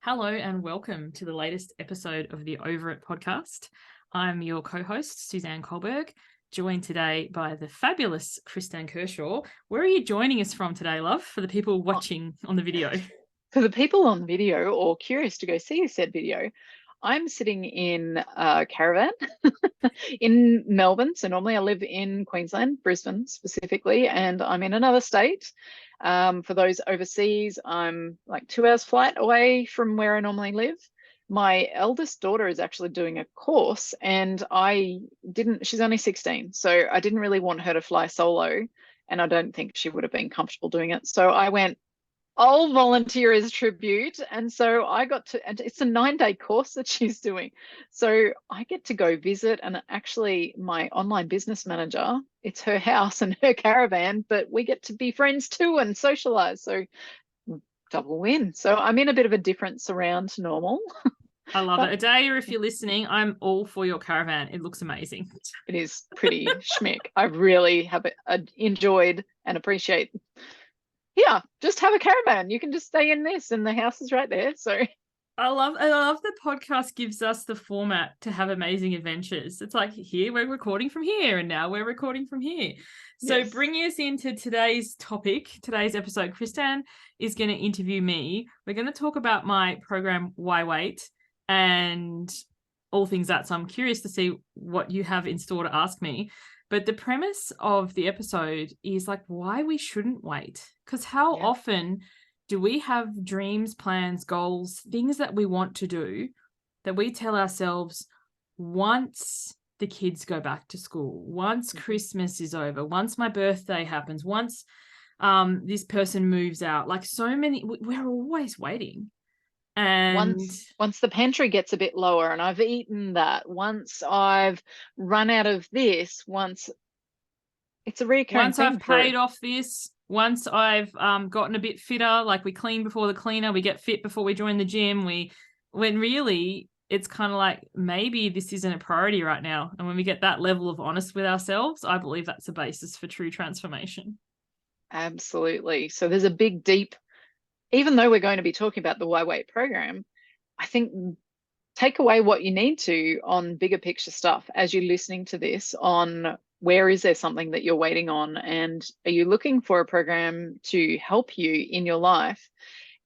Hello and welcome to the latest episode of the Over It podcast. I'm your co-host, Suzanne Kohlberg, joined today by the fabulous Kristan Kershaw. Where are you joining us from today, love, for the people watching on the video? For the people on the video or curious to go see said video, I'm sitting in a caravan in Melbourne. So normally I live in Queensland, Brisbane specifically, and I'm in another state. For those overseas, I'm like 2 hours flight away from where I normally live. My eldest daughter is actually doing a course and she's only 16, so I didn't really want her to fly solo, and I don't think she would have been comfortable doing it. So I went, I'll volunteer as tribute. And so and it's a 9-day course that she's doing. So I get to go visit, and actually my online business manager, it's her house and her caravan, but we get to be friends too and socialize. So double win. So I'm in a bit of a different surround to normal. I love it. Adaya, if you're listening, I'm all for your caravan. It looks amazing. It is pretty schmick. I really have enjoyed and appreciate. Yeah, just have a caravan. You can just stay in this and the house is right there. So I love the podcast gives us the format to have amazing adventures. It's like, here we're recording from here and now we're recording from here. So yes. Bringing us into today's topic, today's episode, Kristan is going to interview me. We're going to talk about my program, Why Wait, and all things that. So I'm curious to see what you have in store to ask me. But the premise of the episode is like why we shouldn't wait. Because how often do we have dreams, plans, goals, things that we want to do that we tell ourselves once the kids go back to school, once Christmas is over, once my birthday happens, once this person moves out, like so many, we're always waiting. And once the pantry gets a bit lower and I've eaten that, once I've run out of this, once it's a recurring once thing. I've paid off this, once I've gotten a bit fitter, like we clean before the cleaner, we get fit before we join the gym, when really it's kind of like maybe this isn't a priority right now. And when we get that level of honest with ourselves, I believe that's the basis for true transformation. Absolutely. So there's a big, deep, even though we're going to be talking about the Why Wait program, I think take away what you need to on bigger picture stuff as you're listening to this, on where is there something that you're waiting on, and are you looking for a program to help you in your life,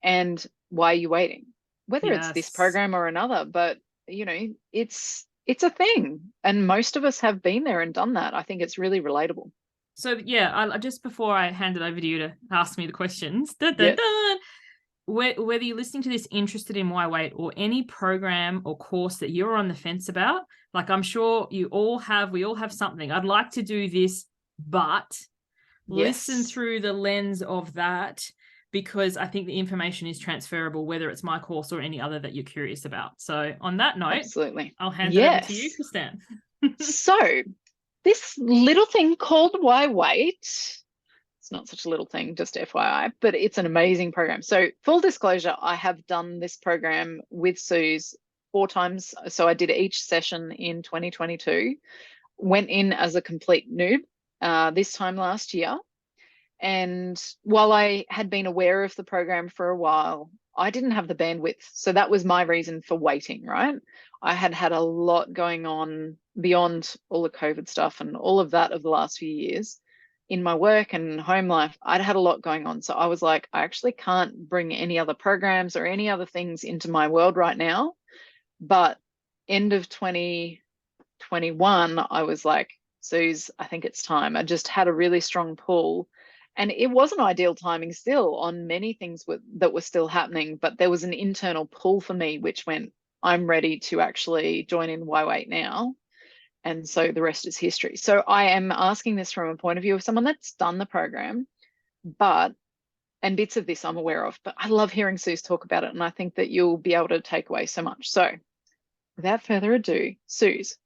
and why are you waiting? Whether it's this program or another, but you know, it's a thing, and most of us have been there and done that. I think it's really relatable. So yeah, I just before I hand it over to you to ask me the questions, whether you're listening to this interested in Why Wait or any program or course that you're on the fence about, like I'm sure we all have something. I'd like to do this, but listen through the lens of that, because I think the information is transferable, whether it's my course or any other that you're curious about. So on that note, absolutely, I'll hand it over to you, Kristan. So this little thing called Why Wait, it's not such a little thing, just FYI, but it's an amazing program. So full disclosure, I have done this program with Suze 4 times. So I did each session in 2022, went in as a complete noob this time last year. And while I had been aware of the program for a while, I didn't have the bandwidth. So that was my reason for waiting, right? I had had a lot going on beyond all the COVID stuff and all of that of the last few years in my work and home life. I'd had a lot going on. So I was like, I actually can't bring any other programs or any other things into my world right now. But end of 2021, I was like, Suze, I think it's time. I just had a really strong pull. And it wasn't ideal timing still on many things that were still happening, but there was an internal pull for me, which went, I'm ready to actually join in Why Wait now. And so the rest is history. So I am asking this from a point of view of someone that's done the program, and bits of this I'm aware of, but I love hearing Suze talk about it. And I think that you'll be able to take away so much. So without further ado, Suze,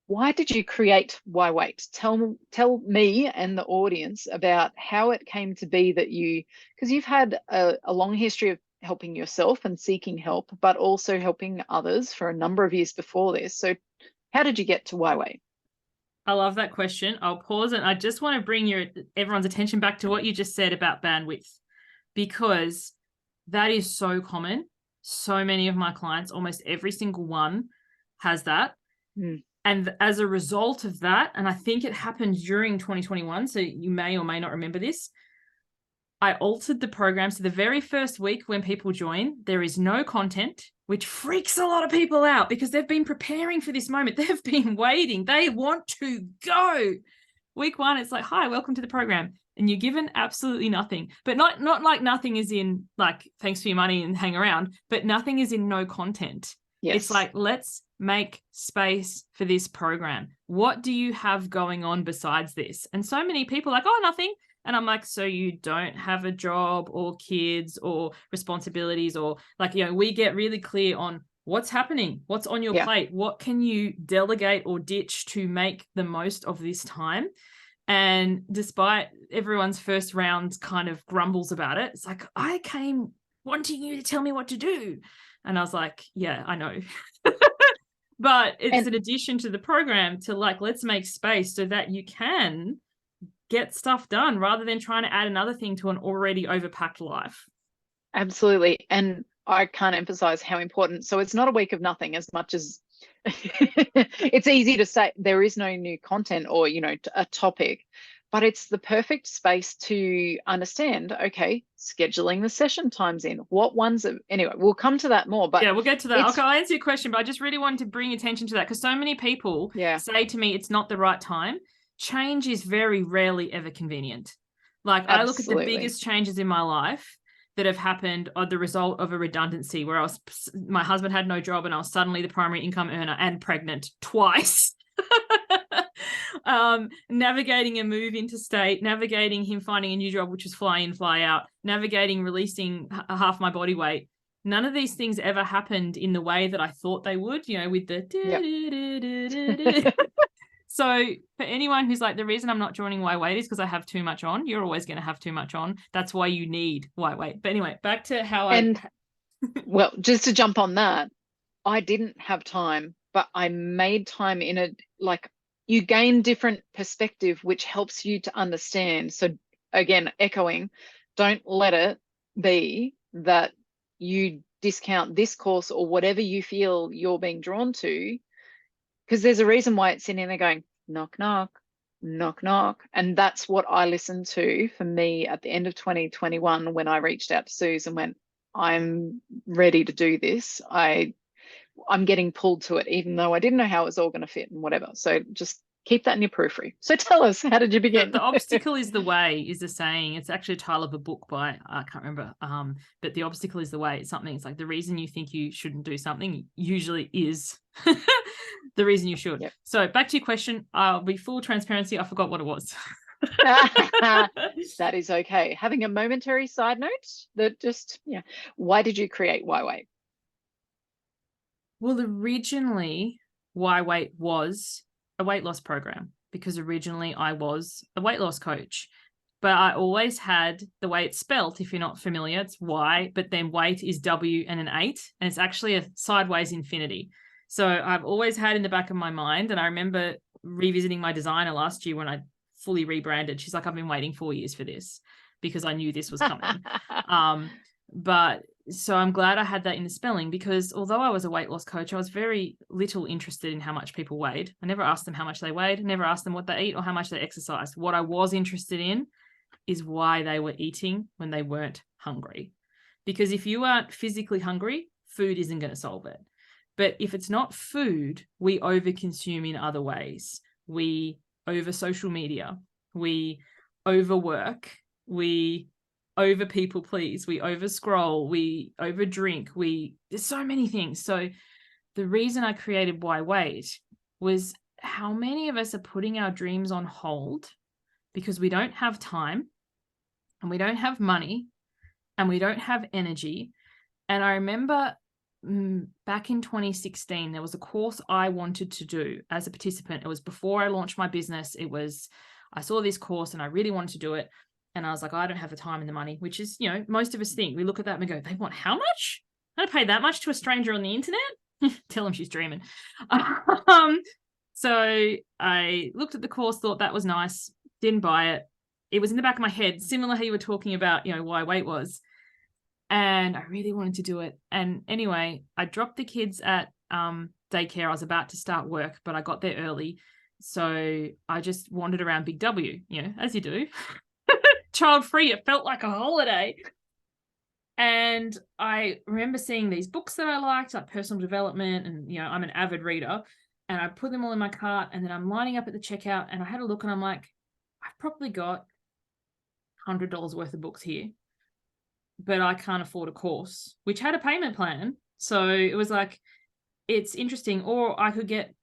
why did you create Why Wait? Tell me and the audience about how it came to be that because you've had a long history of helping yourself and seeking help, but also helping others for a number of years before this. So how did you get to Why Wait? I love that question. I'll pause, and I just want to bring everyone's attention back to what you just said about bandwidth, because that is so common. So many of my clients, almost every single one has that. Mm. And as a result of that, and I think it happened during 2021, so you may or may not remember this, I altered the program. So the very first week when people join, there is no content, which freaks a lot of people out because they've been preparing for this moment. They've been waiting. They want to go. Week one, it's like, hi, welcome to the program. And you're given absolutely nothing, but not like nothing is in like, thanks for your money and hang around, but nothing is in no content. Yes. It's like, let's make space for this program. What do you have going on besides this? And so many people are like, oh, nothing. And I'm like, so you don't have a job or kids or responsibilities, or like, we get really clear on what's happening, what's on your plate, what can you delegate or ditch to make the most of this time. And despite everyone's first round kind of grumbles about it, it's like, I came wanting you to tell me what to do. And I was like, yeah, I know. But it's an addition to the program to like, let's make space so that you can get stuff done rather than trying to add another thing to an already overpacked life. Absolutely. And I can't emphasize how important. So it's not a week of nothing as much as it's easy to say there is no new content or, a topic, but it's the perfect space to understand, okay, scheduling the session times in, what ones are, anyway, we'll come to that more, but yeah, we'll get to that. Okay, I'll answer your question, but I just really wanted to bring attention to that because so many people say to me, it's not the right time. Change is very rarely ever convenient. Like I look at the biggest changes in my life that have happened are the result of a redundancy where my husband had no job and I was suddenly the primary income earner and pregnant twice. Navigating a move interstate, navigating him finding a new job, which was fly in, fly out, navigating releasing half my body weight. None of these things ever happened in the way that I thought they would, with the So for anyone who's like, the reason I'm not joining Why Wait is because I have too much on. You're always going to have too much on. That's why you need Why Wait. But anyway, back to how well, just to jump on that, I didn't have time, but I made time in a, like, you gain different perspective, which helps you to understand. So again, echoing, don't let it be that you discount this course or whatever you feel you're being drawn to, because there's a reason why it's sitting there going, knock, knock, knock, knock. And that's what I listened to for me at the end of 2021 when I reached out to Suze and went, I'm ready to do this. I'm getting pulled to it, even though I didn't know how it was all going to fit and whatever. So just keep that in your periphery. So tell us, how did you begin? The obstacle is the way is a saying. It's actually a title of a book by, I can't remember, but the obstacle is the way. It's something, it's like the reason you think you shouldn't do something usually is the reason you should. Yep. So back to your question, I'll be full transparency. I forgot what it was. That is okay. Having a momentary side note that just, why did you create Why Wait? Well, originally Why Wait was a weight loss program because originally I was a weight loss coach, but I always had the way it's spelt. If you're not familiar, it's Y, but then weight is W and an 8, and it's actually a sideways infinity. So I've always had in the back of my mind, and I remember revisiting my designer last year when I fully rebranded. She's like, I've been waiting 4 years for this because I knew this was coming. But so I'm glad I had that in the spelling, because although I was a weight loss coach, I was very little interested in how much people weighed. I never asked them how much they weighed, I never asked them what they eat or how much they exercised. What I was interested in is why they were eating when they weren't hungry. Because if you aren't physically hungry, food isn't going to solve it. But if it's not food, we overconsume in other ways. We over social media, we overwork, we over people please, we over scroll, we over drink, there's so many things. So the reason I created Why Wait was how many of us are putting our dreams on hold because we don't have time and we don't have money and we don't have energy. And I remember back in 2016, there was a course I wanted to do as a participant. It was before I launched my business. I saw this course and I really wanted to do it. And I was like, I don't have the time and the money, which is, most of us think. We look at that and we go, they want how much? I pay that much to a stranger on the internet? Tell them she's dreaming. So I looked at the course, thought that was nice, didn't buy it. It was in the back of my head, similar how you were talking about, Why Wait was. and I really wanted to do it. And anyway, I dropped the kids at daycare. I was about to start work, but I got there early. So I just wandered around Big W, as you do. Child free. It felt like a holiday. And I remember seeing these books that I liked, like personal development, and I'm an avid reader, and I put them all in my cart, and then I'm lining up at the checkout, and I had a look, and I'm like, I've probably got $100 worth of books here, but I can't afford a course, which had a payment plan. So it was like, it's interesting. Or I could get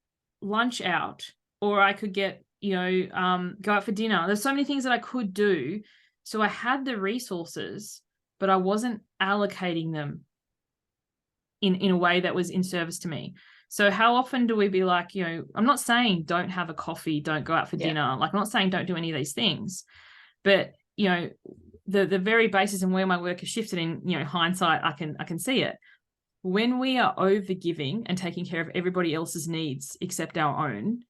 lunch out, or I could get, go out for dinner. There's so many things that I could do. So I had the resources, but I wasn't allocating them in a way that was in service to me. So how often do we be like, I'm not saying don't have a coffee, don't go out for dinner. Like, I'm not saying don't do any of these things, but the very basis and where my work has shifted in, hindsight, I can see it. When we are over giving and taking care of everybody else's needs except our own,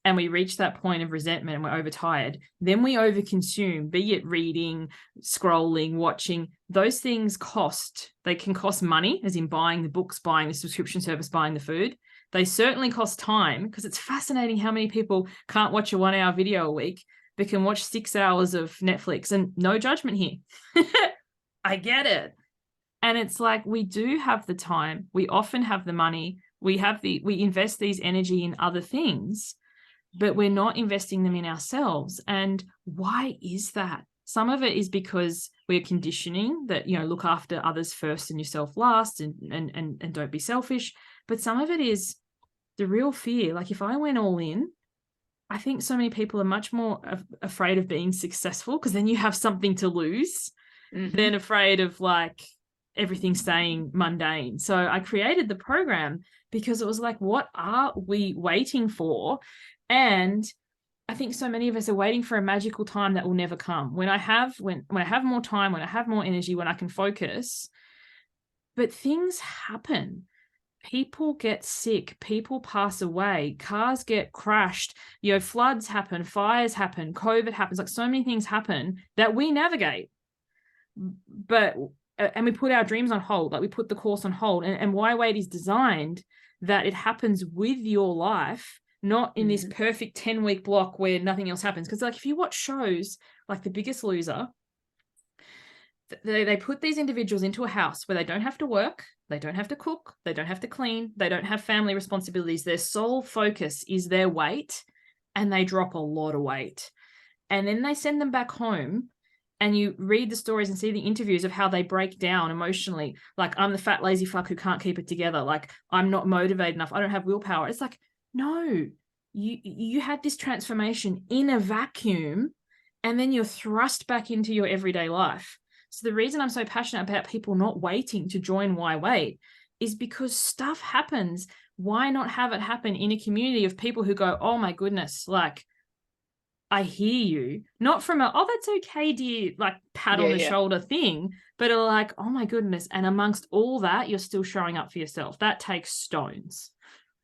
and we reach that point of resentment and we're overtired, then we overconsume, be it reading, scrolling, watching. Those things cost. They can cost money, as in buying the books, buying the subscription service, buying the food. They certainly cost time, because it's fascinating how many people can't watch a 1 hour video a week, but can watch 6 hours of Netflix, and no judgment here. I get it. And it's like, we do have the time. We often have the money. We invest these energy in other things, but we're not investing them in ourselves. And why is that? Some of it is because we're conditioning that, look after others first and yourself last, and don't be selfish. But some of it is the real fear. Like, if I went all in, I think so many people are much more afraid of being successful, because then you have something to lose, than afraid of like everything staying mundane. So I created the program because it was like, what are we waiting for? And I think so many of us are waiting for a magical time that will never come. When I have more time, when I have more energy, when I can focus. But things happen. People get sick, people pass away, cars get crashed, floods happen, fires happen, COVID happens. Like, so many things happen that we navigate. And we put our dreams on hold, like we put the course on hold. And Why Wait is designed that it happens with your life, not in this perfect 10-week block where nothing else happens. Because like, if you watch shows like The Biggest Loser, they put these individuals into a house where they don't have to work, they don't have to cook, they don't have to clean, they don't have family responsibilities. Their sole focus is their weight, and they drop a lot of weight. And then they send them back home, and you read the stories and see the interviews of how they break down emotionally. Like, I'm the fat, lazy fuck who can't keep it together. Like, I'm not motivated enough. I don't have willpower. It's like, no, you had this transformation in a vacuum, and then you're thrust back into your everyday life. So the reason I'm so passionate about people not waiting to join Why Wait is because stuff happens. Why not have it happen in a community of people who go, oh my goodness, like, I hear you, not from oh, that's okay, dear, like pat on the shoulder thing, but like, oh my goodness. And amongst all that, you're still showing up for yourself. That takes stones.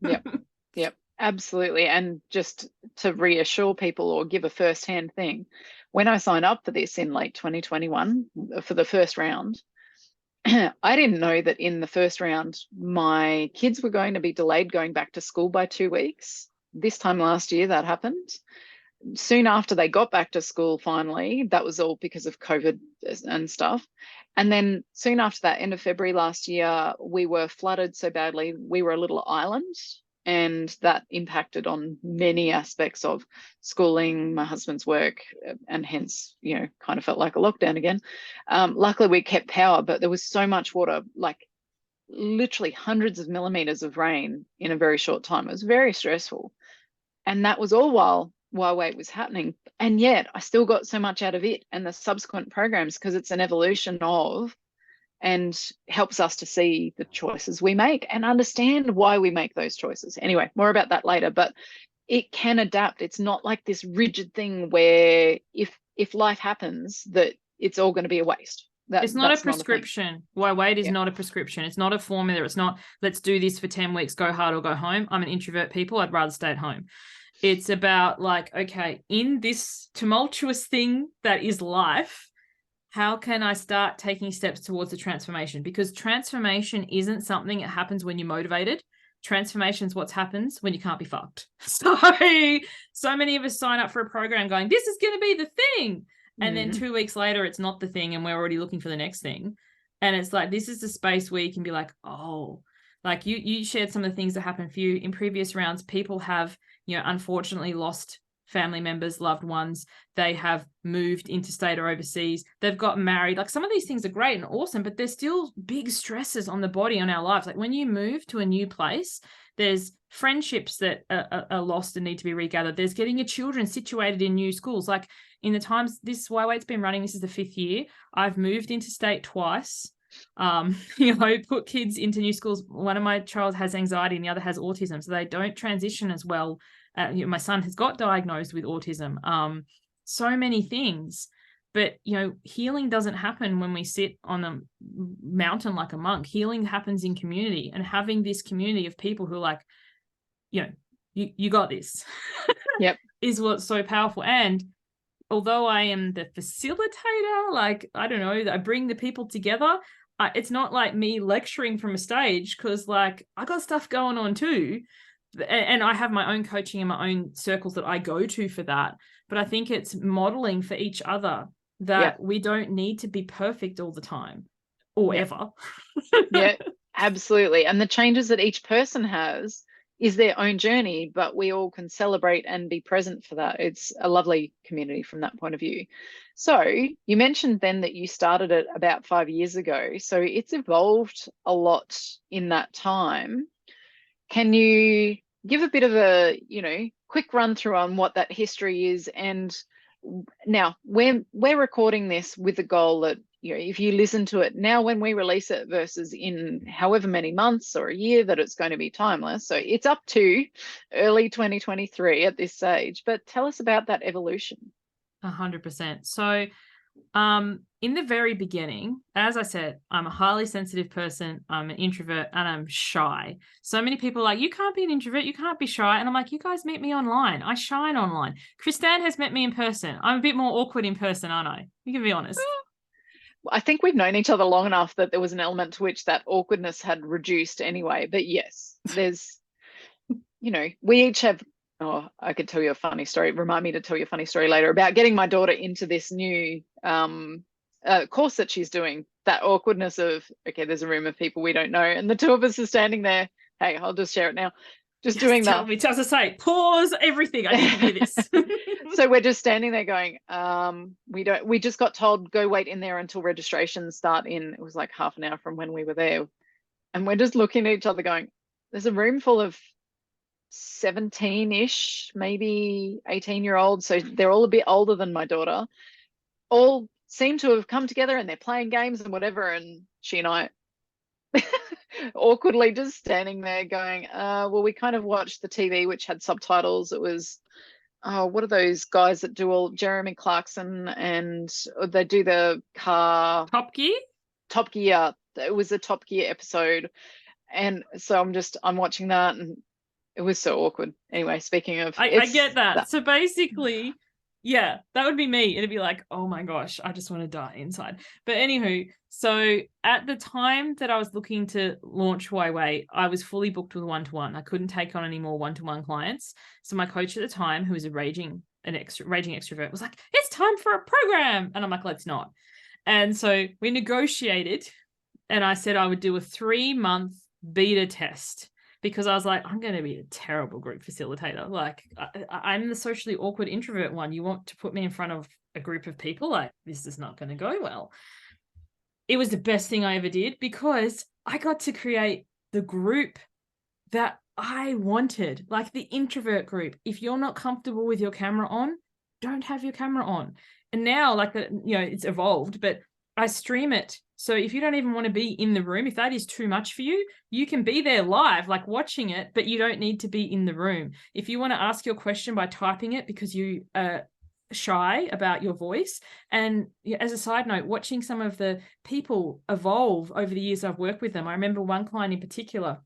Yep, absolutely. And just to reassure people or give a first-hand thing, when I signed up for this in late 2021 for the first round, I didn't know that in the first round, my kids were going to be delayed going back to school by 2 weeks. This time last year, that happened. Soon after they got back to school, finally, that was all because of COVID and stuff. And then soon after that, end of February last year, we were flooded so badly. We were a little island, and that impacted on many aspects of schooling, my husband's work, and hence, kind of felt like a lockdown again. Luckily, we kept power, but there was so much water, like literally hundreds of millimeters of rain in a very short time. It was very stressful. And that was all while Wait was happening. And yet I still got so much out of it and the subsequent programs, because it's an evolution of, and helps us to see the choices we make and understand why we make those choices. Anyway, more about that later, but it can adapt. It's not like this rigid thing where if life happens, that it's all going to be a waste. It's not a prescription. Why Wait is not a prescription. It's not a formula. It's not, let's do this for 10 weeks, go hard or go home. I'm an introvert people. I'd rather stay at home. It's about like, okay, in this tumultuous thing that is life, how can I start taking steps towards the transformation? Because transformation isn't something that happens when you're motivated. Transformation is what happens when you can't be fucked. So many of us sign up for a program going, this is going to be the thing. And then 2 weeks later, it's not the thing. And we're already looking for the next thing. And it's like, this is the space where you can be like, oh, like you shared some of the things that happened for you in previous rounds. People have, unfortunately lost family members, loved ones. They have moved interstate or overseas. They've got married. Like, some of these things are great and awesome, but there's still big stresses on the body, on our lives. Like, when you move to a new place, there's friendships that are lost and need to be regathered. There's getting your children situated in new schools. Like, in the times this YWAIT's been running, this is the 5th year. I've moved interstate twice. Put kids into new schools. One of my child has anxiety and the other has autism, so they don't transition as well. My son has got diagnosed with autism. So many things, but healing doesn't happen when we sit on a mountain like a monk. Healing happens in community, and having this community of people who are like, you got this. Yep. Is what's so powerful. And although I am the facilitator, like, I don't know, I bring the people together. It's not like me lecturing from a stage, because like I got stuff going on too. And I have my own coaching and my own circles that I go to for that. But I think it's modeling for each other that we don't need to be perfect all the time or ever. Yeah, absolutely. And the changes that each person has is their own journey, but we all can celebrate and be present for that. It's a lovely community from that point of view. So you mentioned then that you started it about 5 years ago. So it's evolved a lot in that time. Can you give a bit of a, quick run through on what that history is? And now we're recording this with the goal that, if you listen to it now, when we release it versus in however many months or a year, that it's going to be timeless. So it's up to early 2023 at this stage. But tell us about that evolution. 100%. So in the very beginning, as I said, I'm a highly sensitive person. I'm an introvert and I'm shy. So many people are like, you can't be an introvert, you can't be shy. And I'm like, you guys meet me online. I shine online. Kristan has met me in person. I'm a bit more awkward in person, aren't I? You can be honest. I think we've known each other long enough that there was an element to which that awkwardness had reduced anyway. But yes, there's, we each have, I could tell you a funny story. Remind me to tell you a funny story later about getting my daughter into this new course that she's doing. That awkwardness of, okay, there's a room of people we don't know, and the two of us are standing there. Hey, I'll just share it now. Just doing that. Tell me, tell us to say, pause everything. I need to hear this. So we're just standing there going, we just got told, go wait in there until registrations start in, it was like half an hour from when we were there. And we're just looking at each other going, there's a room full of 17-ish, maybe 18-year-olds. So they're all a bit older than my daughter, all seem to have come together and they're playing games and whatever. And she and I awkwardly just standing there going, well, we kind of watched the TV, which had subtitles. It was, what are those guys that do all Jeremy Clarkson, and they do the car Top Gear. It was a Top Gear episode. And so I'm watching that, and it was so awkward. Anyway, speaking of, I get that. So basically, yeah, that would be me. It'd be like, oh my gosh, I just want to die inside. But anywho, so at the time that I was looking to launch YWAIT, I was fully booked with one-to-one. I couldn't take on any more one-to-one clients. So my coach at the time, who was a raging extrovert, was like, it's time for a program. And I'm like, let's not. And so we negotiated, and I said I would do a 3-month beta test, because I was like, I'm going to be a terrible group facilitator. Like, I'm the socially awkward introvert one. You want to put me in front of a group of people? Like, this is not going to go well. It was the best thing I ever did, because I got to create the group that I wanted, like the introvert group. If you're not comfortable with your camera on, don't have your camera on. And now, like, it's evolved, but I stream it. So if you don't even want to be in the room, if that is too much for you, you can be there live, like watching it, but you don't need to be in the room. If you want to ask your question by typing it because you are shy about your voice. And as a side note, watching some of the people evolve over the years I've worked with them. I remember one client in particular,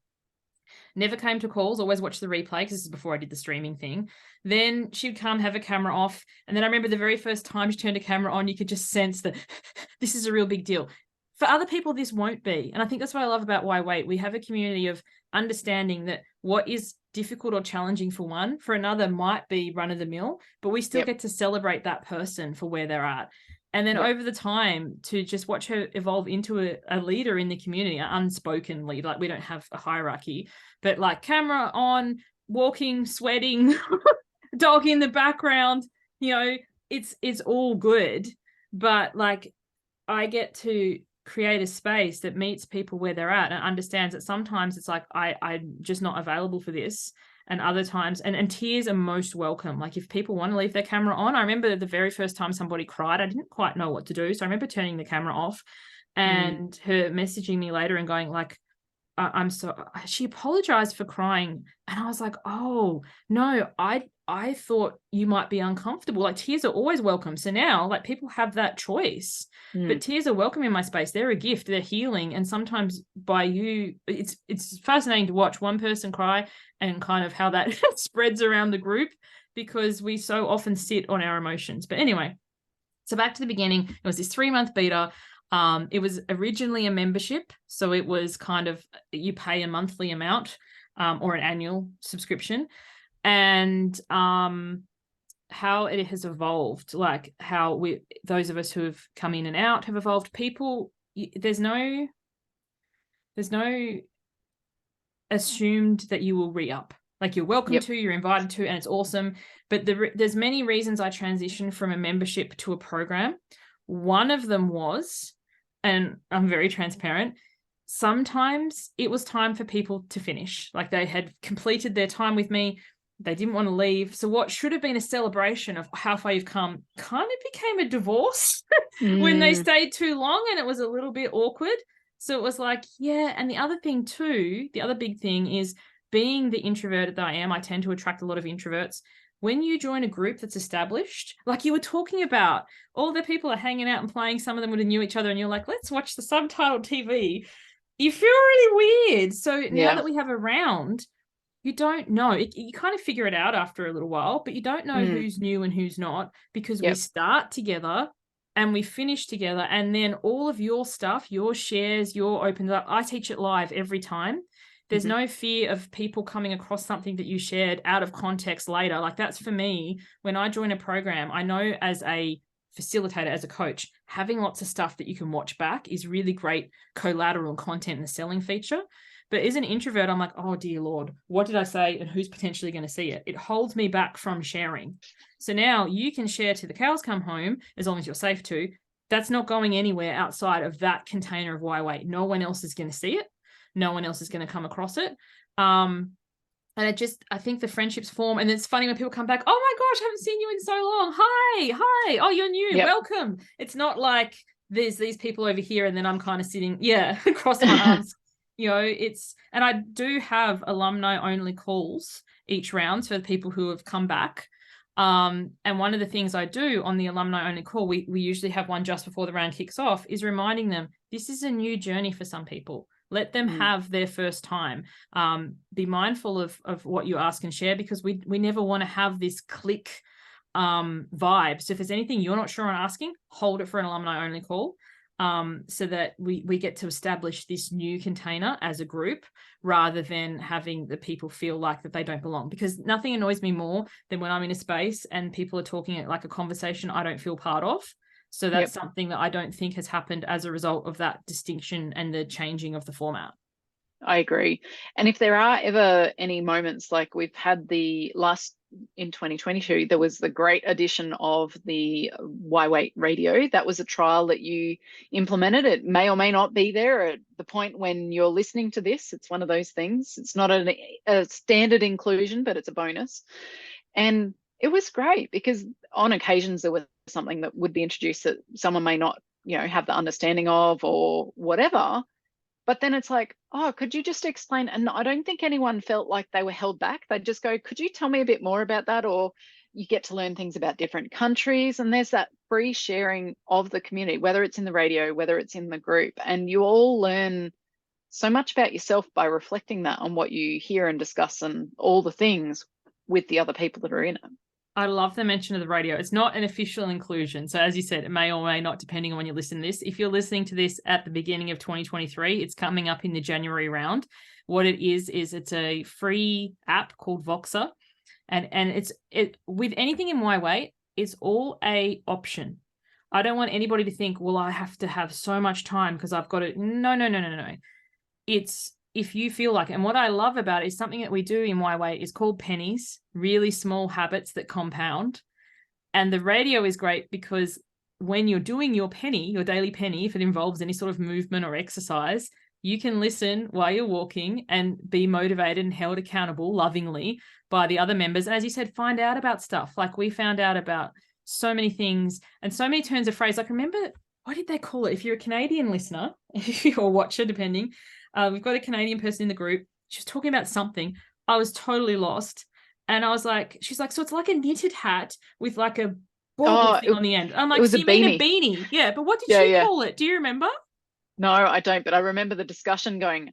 Never came to calls, always watched the replay because this is before I did the streaming thing. Then she'd come, have a camera off. And then I remember the very first time she turned a camera on, you could just sense that this is a real big deal. For other people, this won't be. And I think that's what I love about Why Wait. We have a community of understanding that what is difficult or challenging for one, for another might be run of the mill, but we still get to celebrate that person for where they're at. And then over the time to just watch her evolve into a leader in the community, an unspoken leader. Like we don't have a hierarchy, but like camera on, walking, sweating, dog in the background, you know, it's all good. But like I get to create a space that meets people where they're at and understands that sometimes it's like I'm just not available for this. And other times, and tears are most welcome. Like if people want to leave their camera on, I remember the very first time somebody cried, I didn't quite know what to do. So I remember turning the camera off and her messaging me later and going like, I'm so, she apologized for crying. And I was like, oh no, I thought you might be uncomfortable. Like tears are always welcome. So now like people have that choice, but tears are welcome in my space. They're a gift, they're healing. And sometimes by you, it's fascinating to watch one person cry and kind of how that spreads around the group because we so often sit on our emotions. But anyway, so back to the beginning, it was this 3-month beta. It was originally a membership. So it was kind of, you pay a monthly amount or an annual subscription. And how it has evolved, like how those of us who have come in and out have evolved. People, there's no assumed that you will re-up. Like you're welcome to, you're invited to, and it's awesome. But there's many reasons I transitioned from a membership to a program. One of them was, and I'm very transparent, sometimes it was time for people to finish. Like they had completed their time with me. They didn't want to leave. So what should have been a celebration of how far you've come kind of became a divorce when they stayed too long and it was a little bit awkward. So it was like, yeah. And the other thing too, the other big thing is being the introverted that I am, I tend to attract a lot of introverts. When you join a group that's established, like you were talking about, all the people are hanging out and playing, some of them would have knew each other and you're like, let's watch the subtitled TV. You feel really weird. So now that we have a round, you don't know. You kind of figure it out after a little while, but you don't know who's new and who's not because we start together and we finish together. And then all of your stuff, your shares, your opens up. I teach it live every time. There's no fear of people coming across something that you shared out of context later. Like that's for me, when I join a program, I know as a facilitator, as a coach, having lots of stuff that you can watch back is really great collateral content in the selling feature. But as an introvert, I'm like, oh, dear Lord, what did I say and who's potentially going to see it? It holds me back from sharing. So now you can share to the cows come home as long as you're safe to. That's not going anywhere outside of that container of why wait. No one else is going to see it. No one else is going to come across it. And I think the friendships form. And it's funny when people come back, oh my gosh, I haven't seen you in so long. Hi. Oh, you're new. Welcome. It's not like there's these people over here and then I'm kind of sitting, crossing my arms. You know, and I do have alumni only calls each round for the people who have come back. And one of the things I do on the alumni only call, we usually have one just before the round kicks off, is reminding them this is a new journey for some people. Let them have their first time. Be mindful of what you ask and share because we never want to have this click vibe. So if there's anything you're not sure on asking, hold it for an alumni only call. So that we get to establish this new container as a group rather than having the people feel like that they don't belong, because nothing annoys me more than when I'm in a space and people are talking like a conversation I don't feel part of. So that's something that I don't think has happened as a result of that distinction and the changing of the format. I agree. And if there are ever any moments like we've had in 2022, there was the great addition of the Why Wait radio. That was a trial that you implemented. It may or may not be there at the point when you're listening to this. It's one of those things. It's not a standard inclusion, but it's a bonus. And it was great because on occasions there was something that would be introduced that someone may not, have the understanding of or whatever. But then it's like, oh, could you just explain? And I don't think anyone felt like they were held back. They'd just go, could you tell me a bit more about that? Or you get to learn things about different countries. And there's that free sharing of the community, whether it's in the radio, whether it's in the group. And you all learn so much about yourself by reflecting that on what you hear and discuss and all the things with the other people that are in it. I love the mention of the radio. It's not an official inclusion. So as you said, it may or may not, depending on when you listen to this. If you're listening to this at the beginning of 2023, it's coming up in the January round. What it is it's a free app called Voxer. And it's with anything in My Way, it's all a option. I don't want anybody to think, well, I have to have so much time because I've got to. No. It's if you feel like it. And what I love about it is something that we do in My Way is called pennies, really small habits that compound. And the radio is great because when you're doing your penny, your daily penny, if it involves any sort of movement or exercise, you can listen while you're walking and be motivated and held accountable lovingly by the other members. And as you said, find out about stuff. Like we found out about so many things and so many turns of phrase. Like remember, what did they call it? If you're a Canadian listener or watcher, depending, we've got a Canadian person in the group. She was talking about something. I was totally lost. And I was like, she's like, so it's like a knitted hat with like a bauble thing on the end. I'm like, so you mean a beanie? Yeah, but what did she call it? Do you remember? No, I don't, but I remember the discussion going,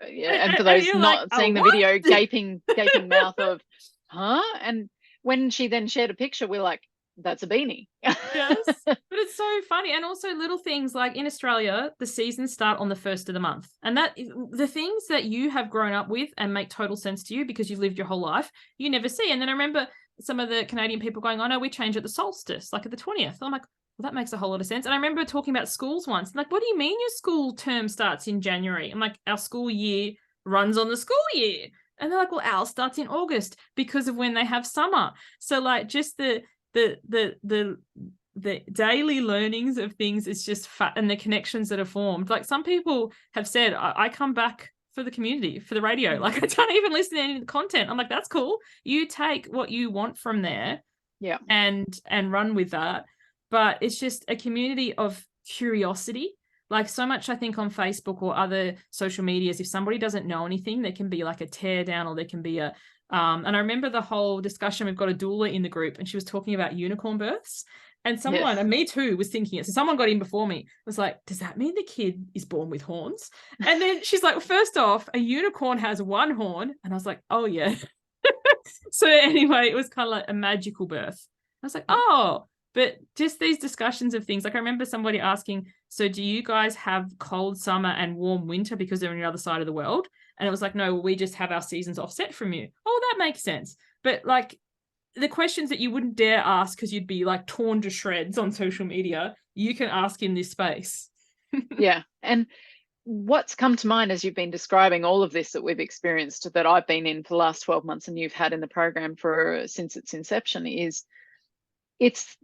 and for those not seeing the video, gaping mouth of, huh? And when she then shared a picture, we're like, that's a beanie. Yes, but it's so funny. And also little things like in Australia, the seasons start on the 1st of the month. And that the things that you have grown up with and make total sense to you because you've lived your whole life, you never see. And then I remember some of the Canadian people going, oh no, we change at the solstice, like at the 20th. I'm like, well, that makes a whole lot of sense. And I remember talking about schools once. I'm like, what do you mean your school term starts in January? I'm like, our school year runs on the school year. And they're like, well, ours starts in August because of when they have summer. So like just the daily learnings of things is just fat, and the connections that are formed. Like some people have said, I come back for the community, for the radio. Like I don't even listen to any of the content. I'm like, that's cool. You take what you want from there, and run with that. But it's just a community of curiosity. Like so much, I think on Facebook or other social medias, if somebody doesn't know anything, there can be like a tear down, or there can be a and I remember the whole discussion. We've got a doula in the group, and she was talking about unicorn births. And someone, and me too, was thinking it. So someone got in before me, was like, does that mean the kid is born with horns? And then she's like, first off, a unicorn has one horn. And I was like, oh, yeah. So anyway, it was kind of like a magical birth. I was like, oh, but just these discussions of things. Like I remember somebody asking, so do you guys have cold summer and warm winter because they're on the other side of the world? And it was like, no, we just have our seasons offset from you. Oh, that makes sense. But like the questions that you wouldn't dare ask because you'd be like torn to shreds on social media, you can ask in this space. Yeah. And what's come to mind as you've been describing all of this that we've experienced, that I've been in for the last 12 months and you've had in the program since its inception, is it's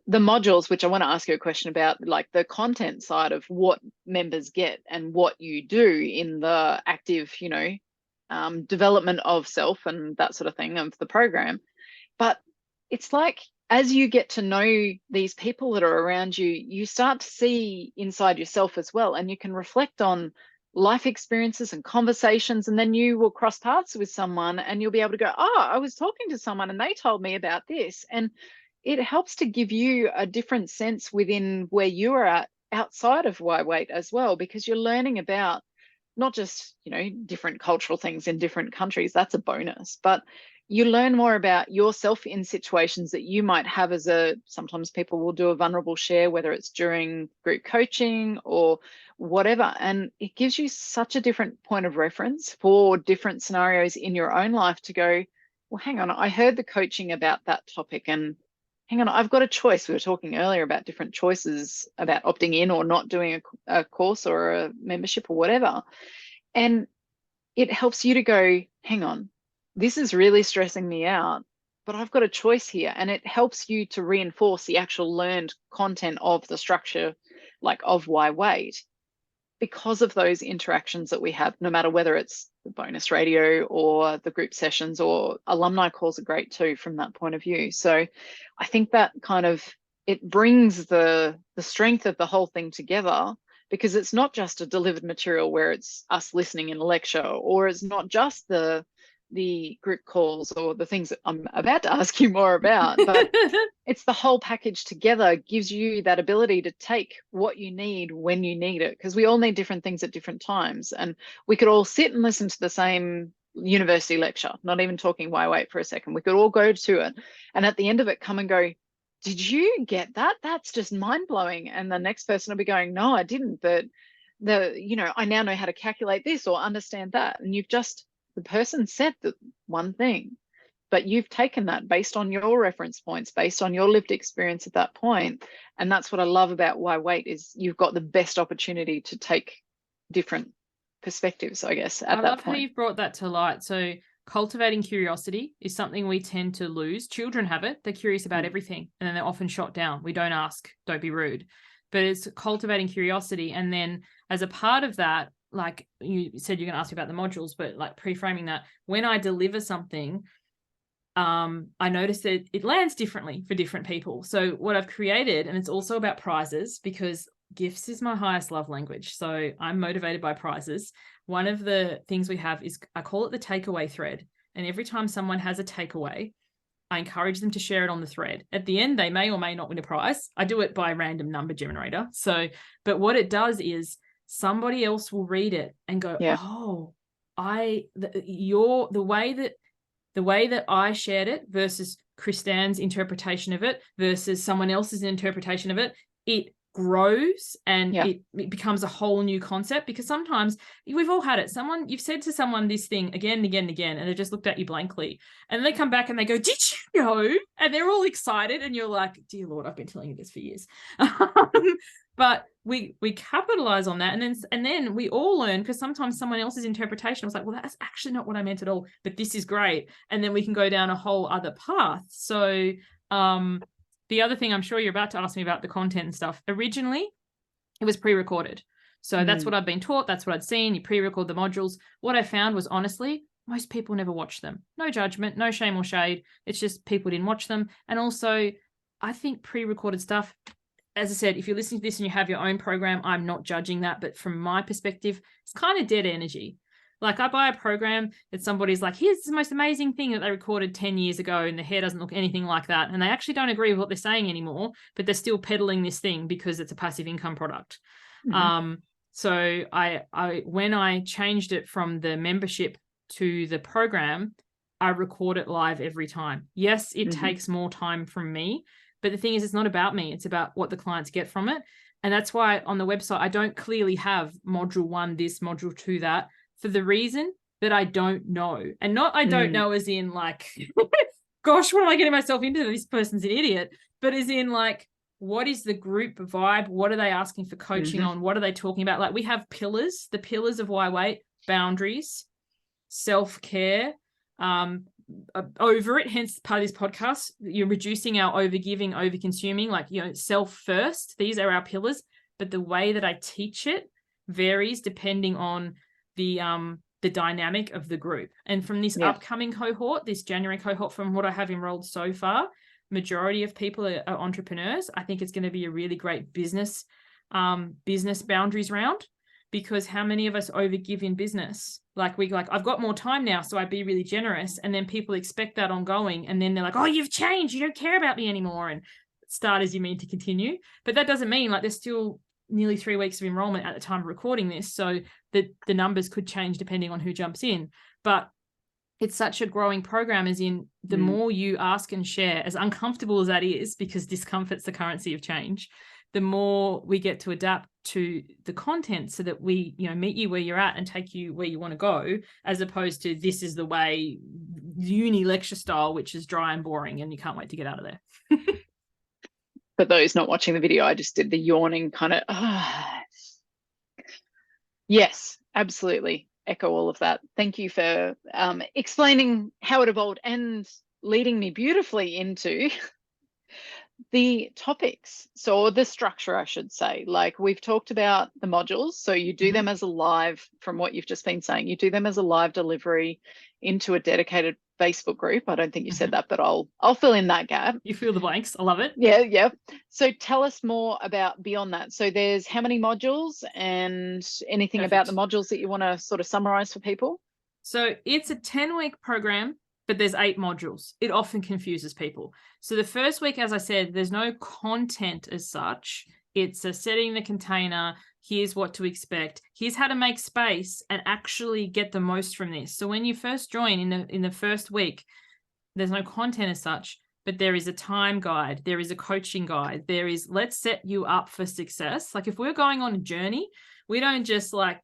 the modules, which I want to ask you a question about, like the content side of what members get and what you do in the active, development of self and that sort of thing of the program. But it's like, as you get to know these people that are around you, you start to see inside yourself as well. And you can reflect on life experiences and conversations. And then you will cross paths with someone and you'll be able to go, oh, I was talking to someone and they told me about this. And it helps to give you a different sense within where you are at outside of Why Wait as well, because you're learning about not just, different cultural things in different countries. That's a bonus. But you learn more about yourself in situations that you might have sometimes people will do a vulnerable share, whether it's during group coaching or whatever. And it gives you such a different point of reference for different scenarios in your own life to go, well, hang on, I heard the coaching about that topic, and hang on, I've got a choice. We were talking earlier about different choices about opting in or not doing a course or a membership or whatever. And it helps you to go, hang on, this is really stressing me out, but I've got a choice here. And it helps you to reinforce the actual learned content of the structure, like of Why Wait, because of those interactions that we have, no matter whether it's the bonus radio or the group sessions, or alumni calls are great too from that point of view. So I think that kind of, it brings the strength of the whole thing together, because it's not just a delivered material where it's us listening in a lecture, or it's not just the the group calls or the things that I'm about to ask you more about, but it's the whole package together gives you that ability to take what you need when you need it, because we all need different things at different times. And we could all sit and listen to the same university lecture, not even talking why wait for a second. We could all go to it and at the end of it come and go, did you get that? That's just mind blowing. And the next person will be going, no, I didn't. But I now know how to calculate this or understand that. And the person said the one thing, but you've taken that based on your reference points, based on your lived experience at that point. And that's what I love about Why Wait is you've got the best opportunity to take different perspectives, I guess, at that point. I love how you've brought that to light. So cultivating curiosity is something we tend to lose. Children have it. They're curious about everything, and then they're often shot down. We don't ask, don't be rude. But it's cultivating curiosity. And then as a part of that, like you said, you're going to ask me about the modules, but like pre-framing that, when I deliver something, I notice that it lands differently for different people. So what I've created, and it's also about prizes, because gifts is my highest love language. So I'm motivated by prizes. One of the things we have is, I call it the takeaway thread. And every time someone has a takeaway, I encourage them to share it on the thread. At the end, they may or may not win a prize. I do it by random number generator. But what it does is somebody else will read it and go, oh, the way that I shared it versus Kristan's interpretation of it versus someone else's interpretation of it, it grows and it becomes a whole new concept. Because sometimes we've all had it. You've said to someone this thing again and again and again, and they just looked at you blankly. And they come back and they go, did you know? And they're all excited. And you're like, dear Lord, I've been telling you this for years. But we capitalize on that. And then we all learn, because sometimes someone else's interpretation was like, well, that's actually not what I meant at all, but this is great. And then we can go down a whole other path. So, the other thing, I'm sure you're about to ask me about the content and stuff. Originally, it was pre-recorded. So that's what I've been taught. That's what I'd seen. You pre-record the modules. What I found was, honestly, most people never watch them. No judgment, no shame or shade. It's just people didn't watch them. And also, I think pre-recorded stuff, as I said, if you're listening to this and you have your own program, I'm not judging that. But from my perspective, it's kind of dead energy. Like, I buy a program that somebody's like, here's the most amazing thing that they recorded 10 years ago, and the hair doesn't look anything like that. And they actually don't agree with what they're saying anymore, but they're still peddling this thing because it's a passive income product. So when I changed it from the membership to the program, I record it live every time. Yes, it takes more time from me, but the thing is, it's not about me. It's about what the clients get from it. And that's why on the website, I don't clearly have module 1, this, module 2, that, for the reason that I don't know. And not I don't know as in like, gosh, what am I getting myself into? This person's an idiot. But as in like, what is the group vibe? What are they asking for coaching on? What are they talking about? Like, we have pillars, the pillars of Why Wait: boundaries, self-care, over it, hence part of this podcast. You're reducing our overgiving, over-consuming, like, self first. These are our pillars. But the way that I teach it varies depending on the dynamic of the group. And from this upcoming cohort, this January cohort, from what I have enrolled so far, majority of people are entrepreneurs. I think it's going to be a really great business boundaries round, because how many of us overgive in business? Like, I've got more time now, so I'd be really generous. And then people expect that ongoing. And then they're like, oh, you've changed. You don't care about me anymore. And start as you mean to continue. But that doesn't mean, like, there's still nearly 3 weeks of enrollment at the time of recording this. So the numbers could change depending on who jumps in. But it's such a growing program, as in the more you ask and share, as uncomfortable as that is, because discomfort's the currency of change, the more we get to adapt to the content so that we, meet you where you're at and take you where you want to go, as opposed to this is the way, uni lecture style, which is dry and boring and you can't wait to get out of there. For those not watching the video, I just did the yawning kind of, Yes, absolutely. Echo all of that. Thank you for explaining how it evolved and leading me beautifully into the topics. So the structure, I should say. Like, we've talked about the modules. So you do them as a live, from what you've just been saying, you do them as a live delivery into a dedicated Facebook group. I don't think you said that, but I'll fill in that gap. You fill the blanks. I love it. Yeah. So tell us more about beyond that. So there's how many modules, and anything about the modules that you want to sort of summarize for people? So it's a 10-week program, but there's 8 modules. It often confuses people. So the first week, as I said, there's no content as such. It's a setting the container. Here's what to expect. Here's how to make space and actually get the most from this. So when you first join in the first week, there's no content as such, but there is a time guide. There is a coaching guide. There is, let's set you up for success. Like if we're going on a journey, we don't just like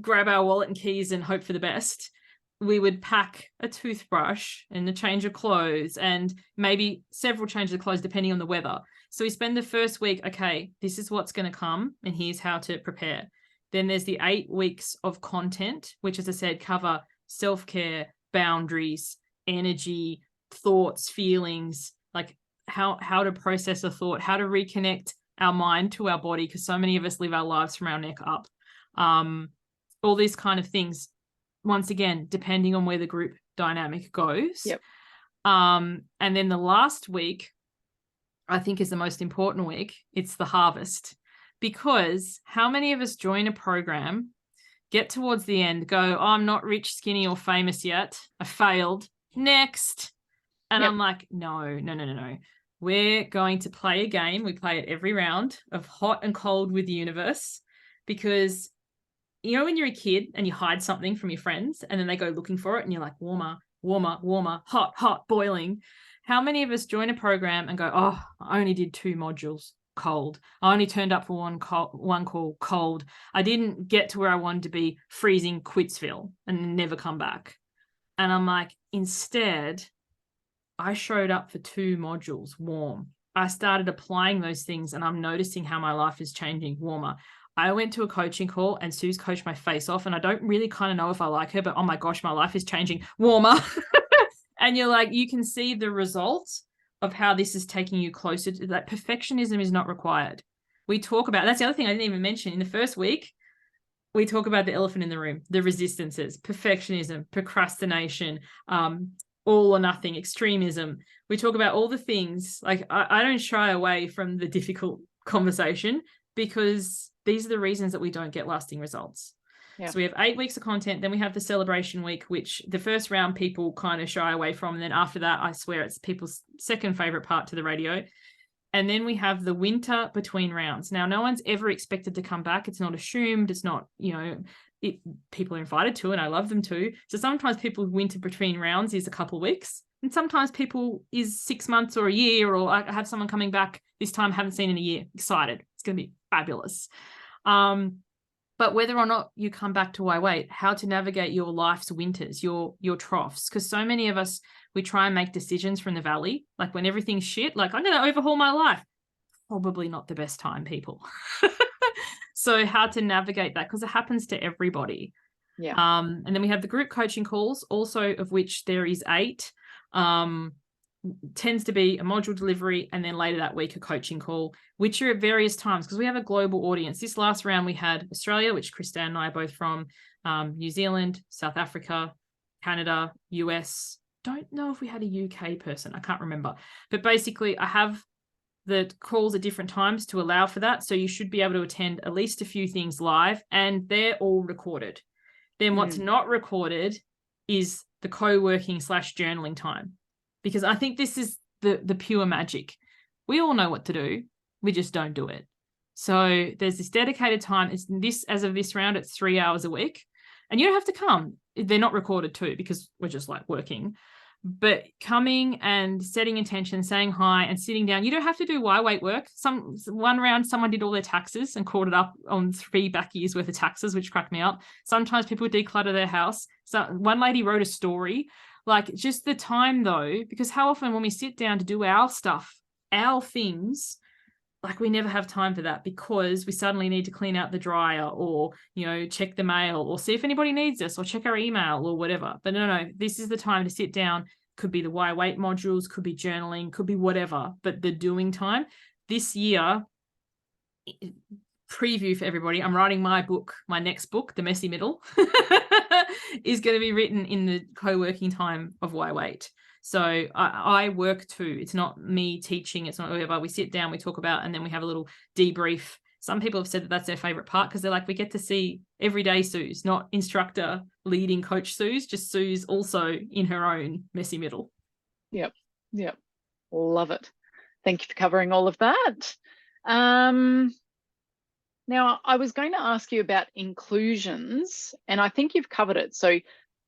grab our wallet and keys and hope for the best. We would pack a toothbrush and a change of clothes and maybe several changes of clothes depending on the weather. So we spend the first week, okay, this is what's going to come and here's how to prepare. Then there's the 8 weeks of content, which, as I said, cover self-care, boundaries, energy, thoughts, feelings, like how to process a thought, how to reconnect our mind to our body, because so many of us live our lives from our neck up. All these kind of things, once again, depending on where the group dynamic goes. Yep. And then the last week, I think, is the most important week. It's the harvest, because how many of us join a program, get towards the end, go, oh, I'm not rich, skinny, or famous yet. I failed. Next. And I'm like, no. We're going to play a game. We play it every round of hot and cold with the universe, because you know when you're a kid and you hide something from your friends and then they go looking for it and you're like, warmer, hot, boiling. How many of us join a program and go, oh, I only did 2 modules, cold. I only turned up for one call, cold. I didn't get to where I wanted to be, freezing, Quitsville, and never come back. And I'm like, instead, I showed up for 2 modules, warm. I started applying those things and I'm noticing how my life is changing, warmer. I went to a coaching call and Suze coached my face off, and I don't really kind of know if I like her, but oh my gosh, my life is changing, warmer. And you're like, you can see the results of how this is taking you closer to that. Perfectionism is not required. We talk about, that's the other thing I didn't even mention in the first week. We talk about the elephant in the room, the resistances, perfectionism, procrastination, all or nothing, extremism. We talk about all the things. Like I don't shy away from the difficult conversation, because these are the reasons that we don't get lasting results. Yeah. So we have 8 weeks of content. Then we have the celebration week, which the first round people kind of shy away from. And then after that, I swear it's people's second favorite part to the radio. And then we have the winter between rounds. Now, no one's ever expected to come back. It's not assumed. It's not, people are invited to, and I love them to. So sometimes people winter between rounds is a couple of weeks. And sometimes people is 6 months or a year, or I have someone coming back this time, haven't seen in a year, excited. It's going to be fabulous. But whether or not you come back to Why Wait, how to navigate your life's winters, your troughs, because so many of us, we try and make decisions from the valley, like when everything's shit, like I'm going to overhaul my life. Probably not the best time, people. So how to navigate that, because it happens to everybody. Yeah. And then we have the group coaching calls, also of which there is 8. Tends to be a module delivery, and then later that week a coaching call, which are at various times, because we have a global audience. This last round we had Australia, which Kristan and I are both from, New Zealand, South Africa, Canada, US. Don't know if we had a UK person. I can't remember. But basically I have the calls at different times to allow for that. So you should be able to attend at least a few things live, and they're all recorded. Then what's not recorded is the co-working / journaling time, because I think this is the pure magic. We all know what to do. We just don't do it. So there's this dedicated time. It's this, as of this round, it's 3 hours a week, and you don't have to come. They're not recorded too, because we're just like working. But coming and setting intention, saying hi and sitting down, you don't have to do why wait work. One round, someone did all their taxes and caught it up on 3 back years worth of taxes, which cracked me up. Sometimes people declutter their house. So one lady wrote a story. Like, just the time though, because how often when we sit down to do our stuff, our things, like we never have time for that, because we suddenly need to clean out the dryer, or, check the mail, or see if anybody needs us, or check our email or whatever. But no, this is the time to sit down. Could be the Why Wait modules, could be journaling, could be whatever, but the doing time. This year, preview for everybody, I'm writing my book, my next book, The Messy Middle, is going to be written in the co-working time of Why Wait. So I work too. It's not me teaching. It's not whatever. We sit down, we talk about, and then we have a little debrief some people have said that that's their favorite part because they're like, we get to see everyday Suze, not instructor leading coach Suze, just Suze also in her own messy middle. Yep. Love it. Thank you for covering all of that. Now, I was going to ask you about inclusions, and I think you've covered it. So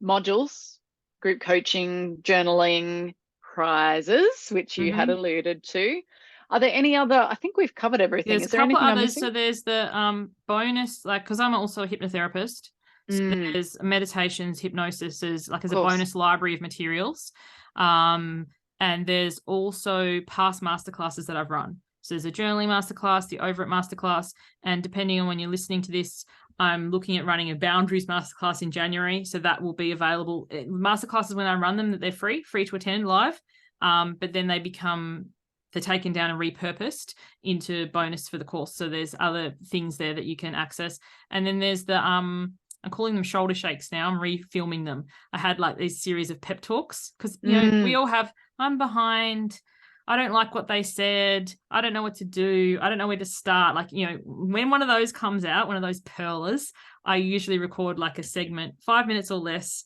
modules, group coaching, journaling, prizes, which you had alluded to. Are there any other? I think we've covered everything. There's Is there a couple anything I'm others. missing? So there's the bonus, like, because I'm also a hypnotherapist. So there's meditations, hypnosis is like as a bonus library of materials. And there's also past masterclasses that I've run. So there's a journaling masterclass, the Over It masterclass, and depending on when you're listening to this, I'm looking at running a boundaries masterclass in January. So that will be available. Masterclasses, when I run them, that they're free to attend live. But then they're taken down and repurposed into bonus for the course. So there's other things there that you can access. And then there's the, I'm calling them shoulder shakes now. I'm refilming them. I had like these series of pep talks because, you know, we all have, I'm behind, I don't like what they said, I don't know what to do, I don't know where to start. Like, you know, when one of those comes out, one of those pearlers, I usually record like a segment, 5 minutes or less,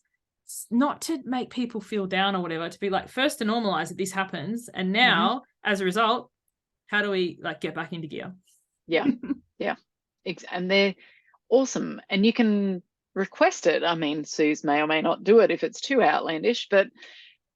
not to make people feel down or whatever, to be like, first to normalize that this happens. And now, as a result, how do we like get back into gear? Yeah. And they're awesome. And you can request it. I mean, Suze may or may not do it if it's too outlandish, but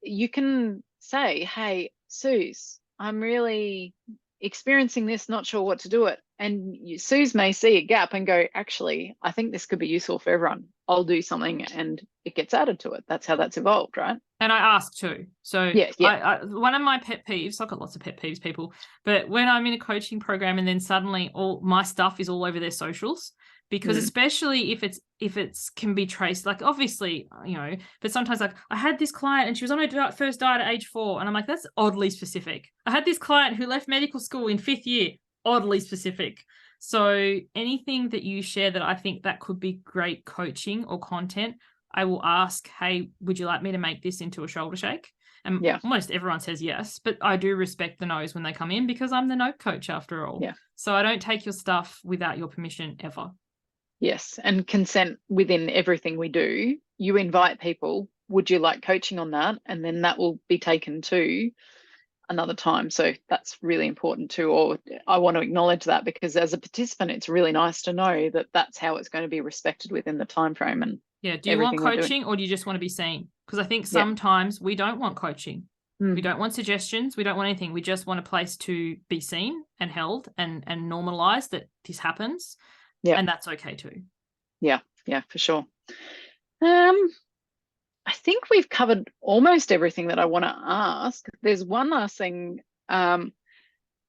you can say, hey, Suze, I'm really experiencing this, not sure what to do it. And Suze may see a gap and go, actually, I think this could be useful for everyone. I'll do something, and it gets added to it. That's how that's evolved, right? And I ask too. So I one of my pet peeves, I've got lots of pet peeves, people, but when I'm in a coaching program and then suddenly all my stuff is all over their socials, because especially if it's can be traced, like obviously, you know, but sometimes like I had this client and she was on her first diet at age 4, and I'm like, that's oddly specific. I had this client who left medical school in 5th year, oddly specific. So anything that you share that I think that could be great coaching or content, I will ask, hey, would you like me to make this into a shoulder shake? And almost everyone says yes, but I do respect the no's when they come in because I'm the no coach after all. Yeah. So I don't take your stuff without your permission ever. Yes. And consent within everything we do. You invite people, would you like coaching on that? And then that will be taken to another time. So that's really important too. Or I want to acknowledge that because as a participant, it's really nice to know that that's how it's going to be respected within the time frame. And do you want coaching or do you just want to be seen? Because I think sometimes we don't want coaching. We don't want suggestions. We don't want anything. We just want a place to be seen and held and normalized that this happens. Yeah. And that's okay too. Yeah, for sure. I think we've covered almost everything that I want to ask. There's one last thing.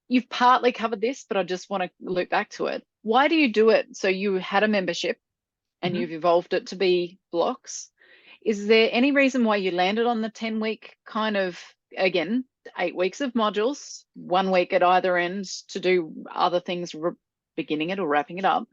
You've partly covered this, but I just want to loop back to it. Why do you do it? So you had a membership and you've evolved it to be blocks. Is there any reason why you landed on the 10-week kind of, again, 8 weeks of modules, 1 week at either end to do other things, beginning it or wrapping it up?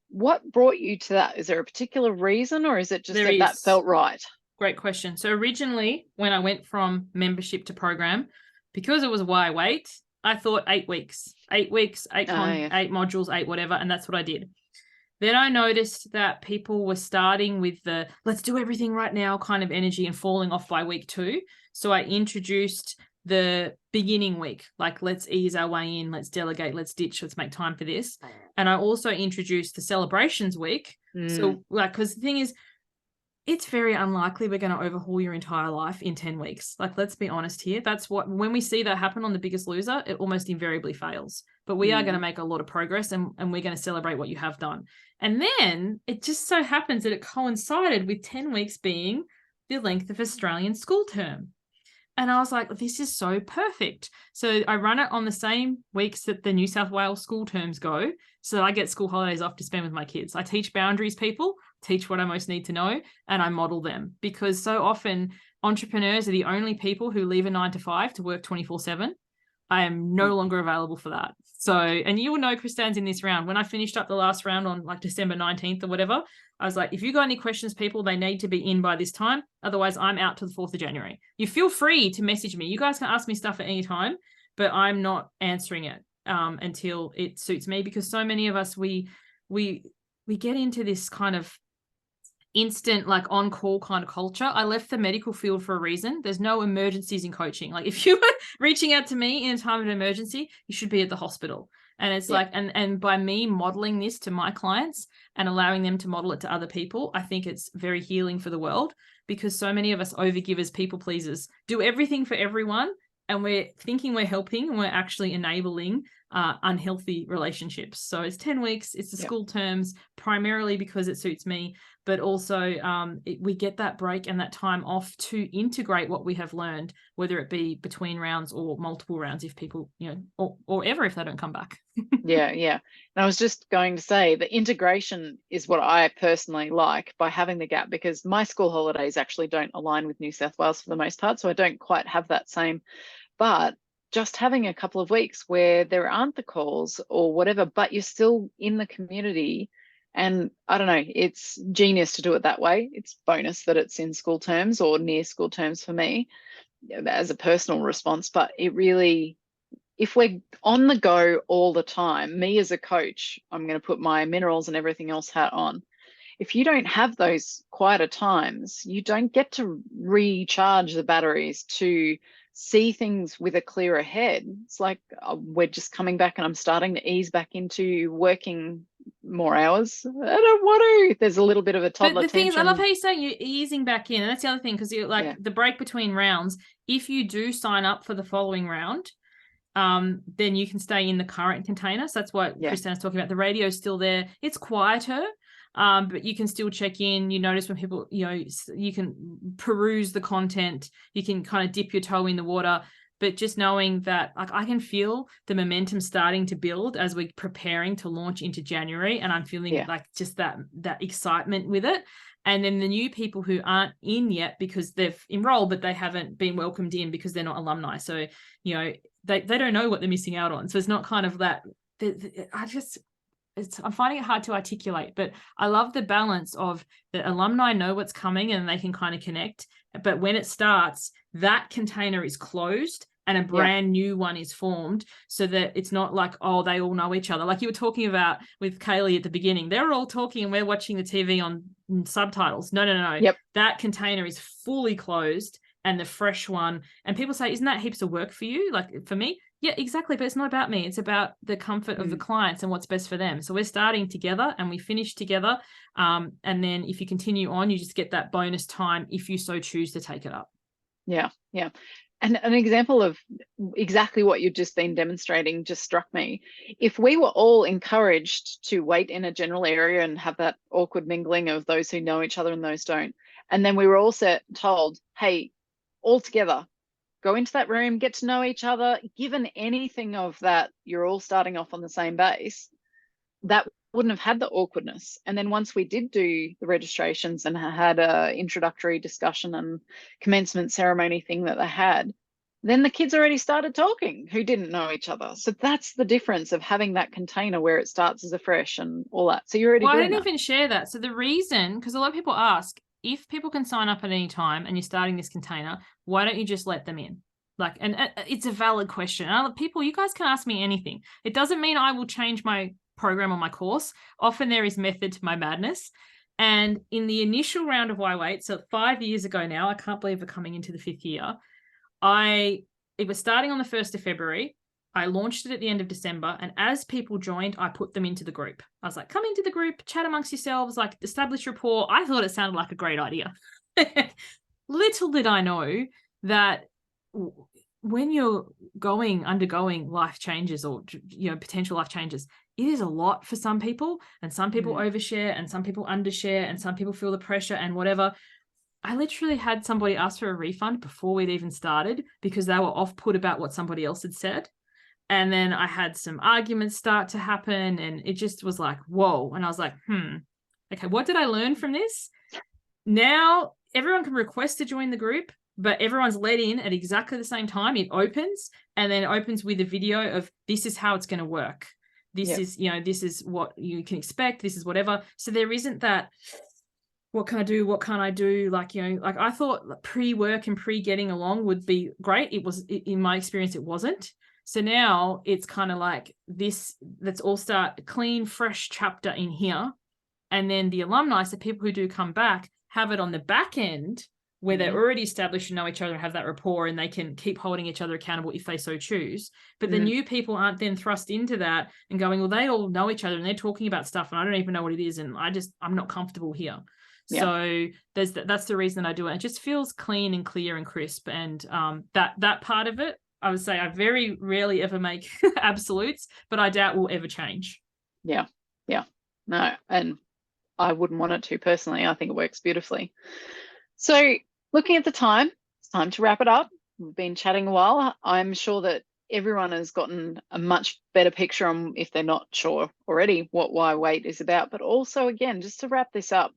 What brought you to that? Is there a particular reason or is it just that felt right? Great question. So originally, when I went from membership to program, because it was why wait, I thought 8 weeks, 8 weeks, 8 modules, 8 whatever, and that's what I did. Then I noticed that people were starting with the let's do everything right now kind of energy and falling off by week 2. So I introduced the beginning week, like let's ease our way in, let's delegate, let's ditch, let's make time for this. And I also introduced the celebrations week. So like, because the thing is, it's very unlikely we're going to overhaul your entire life in 10 weeks. Like, let's be honest here. That's what, when we see that happen on The Biggest Loser, it almost invariably fails. But we are going to make a lot of progress and we're going to celebrate what you have done. And then it just so happens that it coincided with 10 weeks being the length of Australian school term. And I was like, this is so perfect. So I run it on the same weeks that the New South Wales school terms go, so that I get school holidays off to spend with my kids. I teach boundaries, people, teach what I most need to know, and I model them. Because so often entrepreneurs are the only people who leave a 9 to 5 to work 24/7. I am no longer available for that. So, and you will know Kristan's in this round. When I finished up the last round on like December 19th or whatever, I was like, if you got any questions, people, they need to be in by this time. Otherwise, I'm out to the 4th of January. You feel free to message me. You guys can ask me stuff at any time, but I'm not answering it. until it suits me, because so many of us, we get into this kind of instant, like on call kind of culture. I left the medical field for a reason. There's no emergencies in coaching. Like if you were reaching out to me in a time of emergency, you should be at the hospital. And it's like, and by me modeling this to my clients and allowing them to model it to other people, I think it's very healing for the world, because so many of us overgive as people pleasers, do everything for everyone, and we're thinking we're helping, and we're actually enabling unhealthy relationships. So it's 10 weeks, it's the school terms, primarily because it suits me, but also we get that break and that time off to integrate what we have learned, whether it be between rounds or multiple rounds, if people, or ever if they don't come back. Yeah. And I was just going to say, the integration is what I personally like by having the gap, because my school holidays actually don't align with New South Wales for the most part, so I don't quite have that same, but just having a couple of weeks where there aren't the calls or whatever, but you're still in the community. And I don't know, it's genius to do it that way. It's bonus that it's in school terms or near school terms for me as a personal response. But it really, if we're on the go all the time, me as a coach, I'm going to put my minerals and everything else hat on. If you don't have those quieter times, you don't get to recharge the batteries to see things with a clearer head. It's like we're just coming back, and I'm starting to ease back into working more hours. I don't want to. There's a little bit of a toddler But the thing is, I tension. love how you're saying you're easing back in, and that's the other thing, because you're like the break between rounds. If you do sign up for the following round, then you can stay in the current container. So that's what Kristan is talking about. The radio is still there. It's quieter, but you can still check in. You notice when people, you can peruse the content. You can kind of dip your toe in the water. But just knowing that, like, I can feel the momentum starting to build as we're preparing to launch into January, and I'm feeling like just that excitement with it. And then the new people who aren't in yet because they've enrolled, but they haven't been welcomed in because they're not alumni. So, they don't know what they're missing out on. So it's not kind of that. I'm finding it hard to articulate, but I love the balance of the alumni know what's coming and they can kind of connect. But when it starts, that container is closed and a brand new one is formed, so that it's not like, oh, they all know each other. Like you were talking about with Kaylee at the beginning, they're all talking and we're watching the TV on subtitles. No. Yep. That container is fully closed, and the fresh one. And people say, isn't that heaps of work for you? Like for me, yeah, exactly. But it's not about me. It's about the comfort of the clients and what's best for them. So we're starting together and we finish together. And then if you continue on, you just get that bonus time if you so choose to take it up. Yeah. And an example of exactly what you've just been demonstrating just struck me. If we were all encouraged to wait in a general area and have that awkward mingling of those who know each other and those don't, and then we were all told, hey, all together, go into that room, get to know each other, given anything of that, you're all starting off on the same base, that wouldn't have had the awkwardness. And then once we did do the registrations and had a introductory discussion and commencement ceremony thing that they had, then the kids already started talking who didn't know each other. So that's the difference of having that container where it starts as a fresh and all that. So you're already doing I didn't even share that. So the reason, because a lot of people ask, if people can sign up at any time and you're starting this container, why don't you just let them in? Like, and it's a valid question. People, you guys can ask me anything. It doesn't mean I will change my program or my course. Often there is method to my madness. And in the initial round of Why Wait, so 5 years ago now, I can't believe we're coming into the 5th year. It was starting on the 1st of February. I launched it at the end of December, and as people joined, I put them into the group. I was like, come into the group, chat amongst yourselves, like establish rapport. I thought it sounded like a great idea. Little did I know that when you're undergoing life changes or potential life changes, it is a lot for some people, and some people overshare and some people undershare and some people feel the pressure and whatever. I literally had somebody ask for a refund before we'd even started because they were off-put about what somebody else had said. And then I had some arguments start to happen, and it just was like, whoa. And I was like, okay, what did I learn from this? Now everyone can request to join the group, but everyone's let in at exactly the same time. It opens, and then it opens with a video of this is how it's going to work. This is, this is what you can expect. This is whatever. So there isn't that, what can I do? What can't I do? Like, like I thought pre-work and pre-getting along would be great. It was, in my experience, it wasn't. So now it's kind of like this, let's all start a clean, fresh chapter in here. And then the alumni, so people who do come back, have it on the back end where they're already established and know each other, have that rapport, and they can keep holding each other accountable if they so choose. But the new people aren't then thrust into that and going, well, they all know each other and they're talking about stuff and I don't even know what it is. And I'm not comfortable here. Yeah. So that's the reason I do it. It just feels clean and clear and crisp. And that part of it, I would say I very rarely ever make absolutes, but I doubt will ever change. Yeah. Yeah. No. And I wouldn't want it to personally. I think it works beautifully. So looking at the time, it's time to wrap it up. We've been chatting a while. I'm sure that everyone has gotten a much better picture on, if they're not sure already, what Why Wait is about. But also, again, just to wrap this up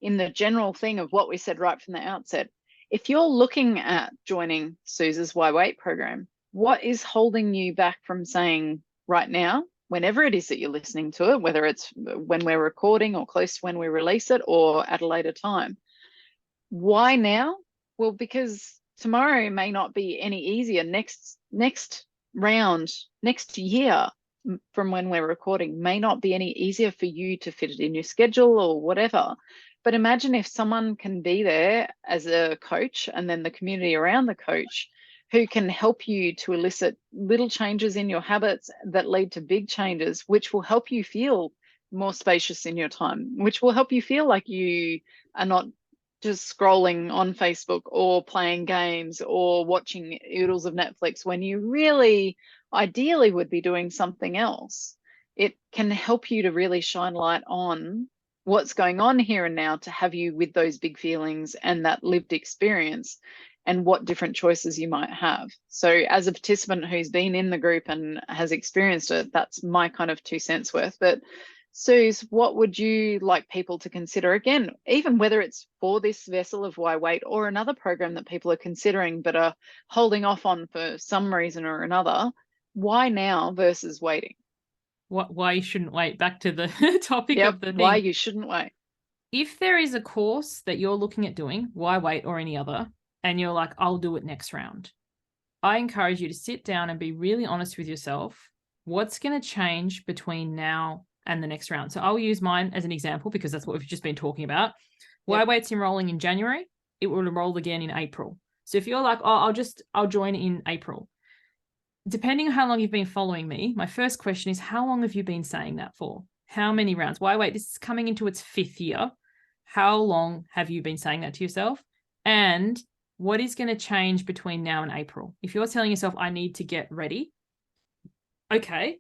in the general thing of what we said right from the outset, if you're looking at joining Suze's Why Wait program, what is holding you back from saying right now, whenever it is that you're listening to it, whether it's when we're recording or close to when we release it or at a later time? Why now? Well, because tomorrow may not be any easier. Next round, next year from when we're recording may not be any easier for you to fit it in your schedule or whatever. But imagine if someone can be there as a coach, and then the community around the coach who can help you to elicit little changes in your habits that lead to big changes, which will help you feel more spacious in your time, which will help you feel like you are not just scrolling on Facebook or playing games or watching oodles of Netflix when you really ideally would be doing something else. It can help you to really shine light on what's going on here and now, to have you with those big feelings and that lived experience and what different choices you might have. So as a participant who's been in the group and has experienced it, that's my kind of 2 cents worth. But Suze, what would you like people to consider? Again, even whether it's for this vessel of Why Wait or another program that people are considering but are holding off on for some reason or another, why now versus waiting? Why you shouldn't wait. Back to the topic of the thing. Why you shouldn't wait. If there is a course that you're looking at doing, Why Wait or any other, and you're like, I'll do it next round, I encourage you to sit down and be really honest with yourself. What's going to change between now and the next round? So I'll use mine as an example because that's what we've just been talking about. Why Wait's enrolling in January. It will enroll again in April. So if you're like, oh, I'll join in April. Depending on how long you've been following me, my first question is, how long have you been saying that for? How many rounds? Why Wait? This is coming into its 5th year. How long have you been saying that to yourself? And what is going to change between now and April? If you're telling yourself, I need to get ready, okay,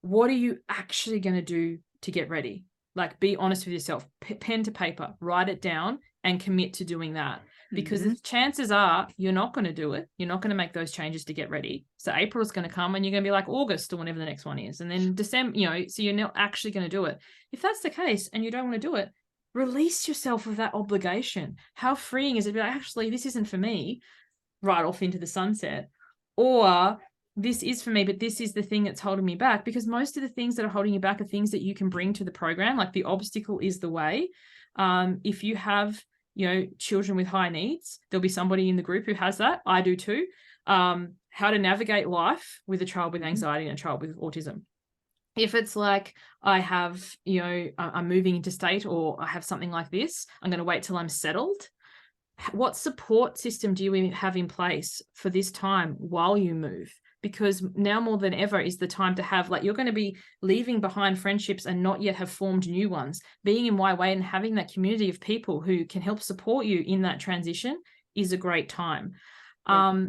what are you actually going to do to get ready? Like, be honest with yourself, pen to paper, write it down and commit to doing that. Because the chances are you're not going to do it. You're not going to make those changes to get ready. So April is going to come and you're going to be like August or whenever the next one is. And then December, so you're not actually going to do it. If that's the case and you don't want to do it, release yourself of that obligation. How freeing is it to be like, actually, this isn't for me, right off into the sunset. Or this is for me, but this is the thing that's holding me back. Because most of the things that are holding you back are things that you can bring to the program. Like, the obstacle is the way. If you have children with high needs, there'll be somebody in the group who has that. I do too. How to navigate life with a child with anxiety and a child with autism. If it's like, I have, I'm moving interstate, or I have something like this, I'm going to wait till I'm settled. What support system do you have in place for this time while you move? Because now more than ever is the time to have, like, you're going to be leaving behind friendships and not yet have formed new ones. Being in Why Wait and having that community of people who can help support you in that transition is a great time. Yeah.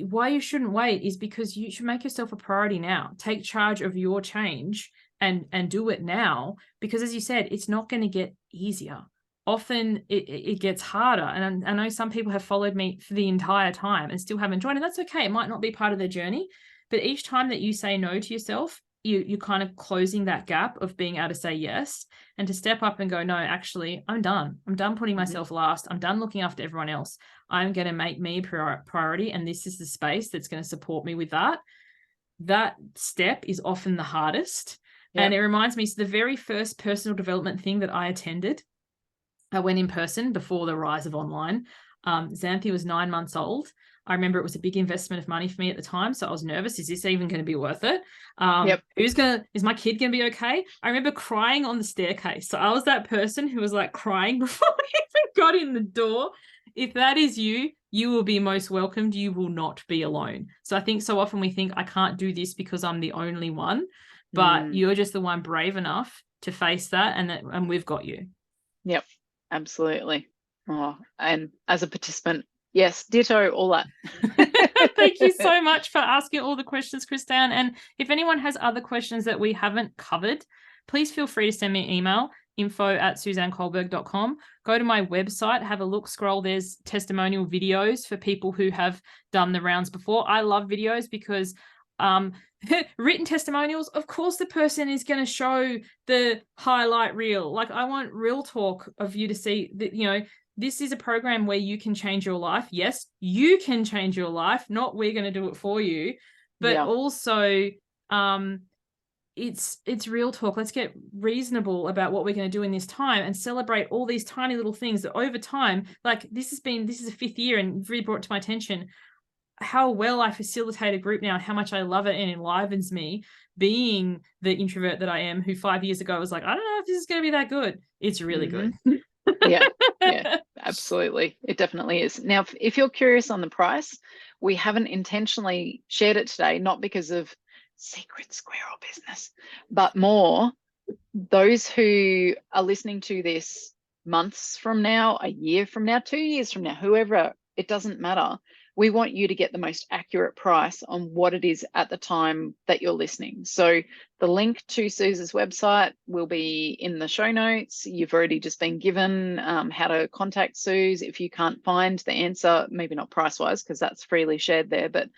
Why you shouldn't wait is because you should make yourself a priority now. Take charge of your change and do it now, because as you said, it's not going to get easier. Often it gets harder. And I know some people have followed me for the entire time and still haven't joined, and that's okay. It might not be part of their journey, but each time that you say no to yourself, you're kind of closing that gap of being able to say yes, and to step up and go, no, actually, I'm done. I'm done putting myself last. I'm done looking after everyone else. I'm going to make me a priority, and this is the space that's going to support me with that. That step is often the hardest. Yep. And it reminds me, so the very first personal development thing that I attended, I went in person before the rise of online. Xanthi was 9 months old. I remember it was a big investment of money for me at the time, so I was nervous. Is this even going to be worth it? Is my kid going to be okay? I remember crying on the staircase. So I was that person who was like crying before we even got in the door. If that is you, you will be most welcomed. You will not be alone. So I think so often we think I can't do this because I'm the only one, but you're just the one brave enough to face that, and we've got you. Yep, absolutely. Oh, and as a participant, yes, ditto, all that. Thank you so much for asking all the questions, Kristan. And if anyone has other questions that we haven't covered, please feel free to send me an email, info@suzannekohlberg.com. Go to my website, have a look, scroll. There's testimonial videos for people who have done the rounds before. I love videos because written testimonials, of course the person is going to show the highlight reel. Like, I want real talk of you to see that, you know, this is a program where you can change your life. Yes, you can change your life, not we're going to do it for you, but also it's real talk. Let's get reasonable about what we're going to do in this time and celebrate all these tiny little things that over time, like this is a 5th year, and you've really brought to my attention how well I facilitate a group now and how much I love it and enlivens me, being the introvert that I am, who 5 years ago was like, I don't know if this is going to be that good. It's really good. Yeah, absolutely. It definitely is. Now, if you're curious on the price, we haven't intentionally shared it today, not because of secret squirrel business, but more those who are listening to this months from now, a year from now, 2 years from now, whoever, it doesn't matter. We want you to get the most accurate price on what it is at the time that you're listening. So the link to Suze's website will be in the show notes. You've already just been given how to contact Suze. If you can't find the answer, maybe not price-wise, because that's freely shared there, but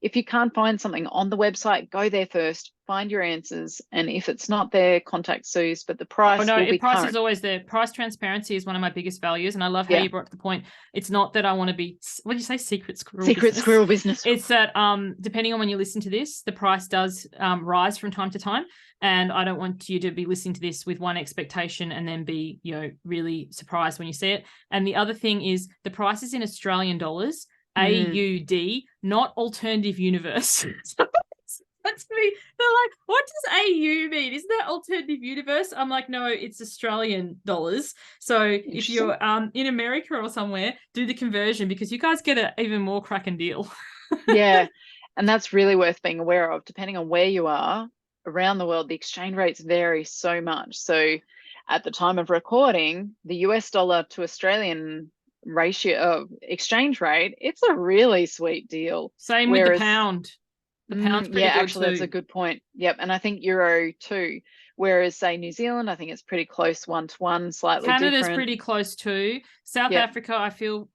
if you can't find something on the website, go there first, find your answers, and if it's not there, contact Suze. But the price will be price current. is always there. Price transparency is one of my biggest values, and I love how you brought to the point. It's not that I want to be, what did you say, secret squirrel business. It's that depending on when you listen to this, the price does rise from time to time, and I don't want you to be listening to this with one expectation and then be, you know, really surprised when you see it. And the other thing is the price is in Australian dollars. AUD, not alternative universe. So that's me. They're like, what does AU mean? Isn't that alternative universe? I'm like, no, it's Australian dollars. So if you're in America or somewhere, do the conversion, because you guys get an even more cracking deal. Yeah, and that's really worth being aware of. Depending on where you are around the world, the exchange rates vary so much. So at the time of recording, the US dollar to Australian ratio of exchange rate, it's a really sweet deal. Same with the pound. The pound's pretty good actually too. That's a good point. Yep. And I think euro too, whereas say New Zealand, I think it's pretty close 1-to-1, slightly Canada's different. pretty close too. South Africa, I feel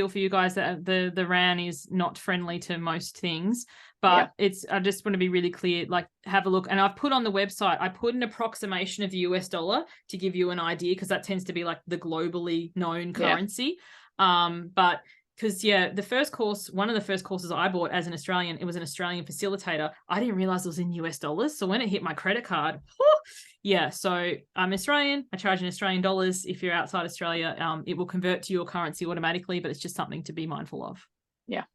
for you guys that the rand is not friendly to most things, but I just want to be really clear, like have a look. And I've put on the website, I put an approximation of the US dollar to give you an idea, because that tends to be like the globally known currency. But because the first course, one of the first courses I bought as an Australian, it was an Australian facilitator. I didn't realize it was in US dollars. So when it hit my credit card, so I'm Australian. I charge in Australian dollars. If you're outside Australia, it will convert to your currency automatically, but it's just something to be mindful of. Yeah.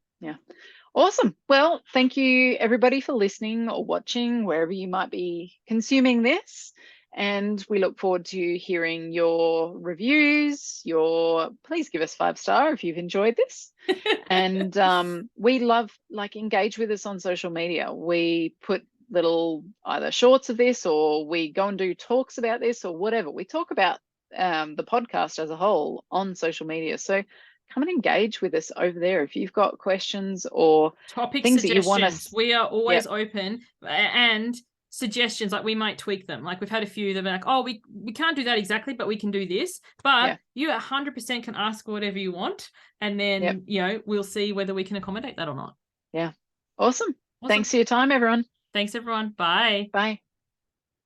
Awesome. Well, thank you everybody for listening or watching wherever you might be consuming this. And we look forward to hearing your reviews, please give us 5-star if you've enjoyed this. And we love, engage with us on social media. We put little either shorts of this, or we go and do talks about this, or whatever. We talk about the podcast as a whole on social media. So come and engage with us over there if you've got questions or topic things suggestions. That you want us. We are always open, and suggestions, like we might tweak them. Like we've had a few that are like, oh, we can't do that exactly, but we can do this. But you 100% can ask whatever you want, and then we'll see whether we can accommodate that or not. Awesome. Thanks for your time, everyone. Thanks everyone. Bye.